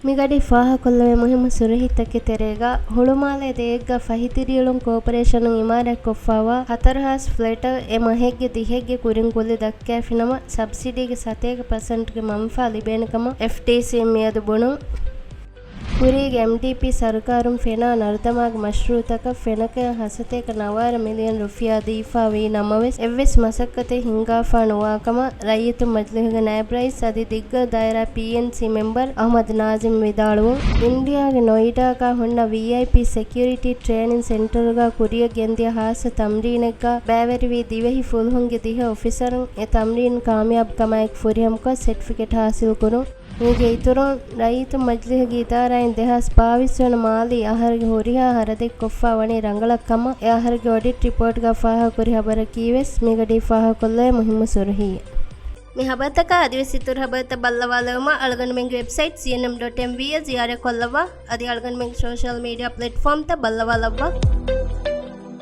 ಮಿಗಡಿ ಫಾಹ ಕೊಲ್ಲವೆ ಮುಹಿಮ ಸುರಹಿತಕ್ಕೆ ತೆರೆಗ ಹುಳುಮಾಲೆ ದೇಗ್ಗ ಫಹಿತಿರಿಯುಳುಂ cooperation ಇಮಾರಕ್ ಕೊಫ್ಫಾವ ಹತರಹಾಸ್ ಫ್ಲೆಟರ್ A ಮಹೆಗ್ಗೆ ದಿಹೆಗ್ಗೆ ಕುರಿಂ ಕುಲ್ಲಿ ದಕ್ಕಾಫಿನಮ ಸಬ್ಸಿಡಿಗೆ 7% ಮಂಫಾ ಲಿಬೇನಕಮ ಎಫ್ಟಿಸಿ ಮಿಯದು ಬುಣು ಕುರಿಗೆ MDP ಸರ್ಕಾರುಂ ಫೆನಾ ನರ್ದಮಾಗ ಮಶ್ರೂತಕ ಫೆನಕ ಹಸತೇಕ 9 million rufiyaa ದೀಫಾ V ನಮವೆಸ್ ಎವ್ವೆಸ್ ಮಸಕ್ಕತೆ ಹಿಂಗಾಫಾ ನುವಾಕಮ ರೈಯತು ಮಜ್ಲಿಹುಗ Nayab rice ಅದಿ ದಿಗ್ಗ ದಾಯರಾ ಪಿಎನ್ಸಿ ಮೆಂಬರ್ ಅಹಮದ್ ನಾಜಿಮ್ ವಿದಾಳುವು ಇಂಡಿಯಾಗೆ ನೋಯ್ಡಾಗ ಹುಣ್ಣ ವಿಐಪಿ ಸೆಕ್ಯೂರಿಟಿ ಟ್ರೈನಿಂಗ್ ಸೆಂಟರ್ಗ ಕುರಿಯ ಗೆಂದಿಯ ಹಾಸ ತಮ್ರೀನೆಗ್ಗ ಬ್ಯಾವೆರಿವಿ ದಿವೆಹಿ ಫುಲ್ಹುಂಗೆ ದಿಹ ಆಫೀಸರ್ ಎ ತಮ್ರೀನ್ ಕಾಮಯಾಬ್ ಕಮಾಯಕ್ ಫುರಿಹಮ್ಕ ಸರ್ಟಿಫಿಕೇಟ್ ಹಾಸಿಲ್ ಕುರು ಹೀಗೆ ಇತುರುನ್ ರೈತು ಮಜ್ಲಿಹಗೆ ಇದಾರಾಯಿನ್ ದೆಹಾಸ್ ಪಾವಿಸ್ವನ ಮಾಲಿ ಆಹರಿಗೆ ಹುರಿಹಾ ಹರದೆಕ್ ಕೊಫ್ಫಾ ವಣಿ ರಂಗಳಕ್ಕಮ ಎ ಆಹರಿಗೆ ಆಡಿಟ್ ರಿಪೋರ್ಟ್ಗ ಫಾಹ ಕುರಿ ಹಬರ ಕೀವೆಸ್ ಮಿಗಡಿ ಫಾಹ ಕೊಲ್ಲೆ ಮುಹಿಮ್ಮ ಸುರಹಿಯ ಮಿ ಹಬತಕ ಅದಿವೆಸಿತುರ್ ಹಬತ ಬಲ್ಲವಾಲವಮ ಅಳಗನ್ ಮೆಂಗ್ ವೆಬ್ಸೈಟ್ cnm.mv ಜಿಯಾರೆ ಕೊಲ್ಲವ ಅದಿ ಅಳಗನ್ ಮೆಂಗ್ ಸೋಶಿಯಲ್ ಮೀಡಿಯಾ ಪ್ಲಾಟ್ಫಾರ್ಮ್ ತ ಬಲ್ಲವಾಲವ್ವ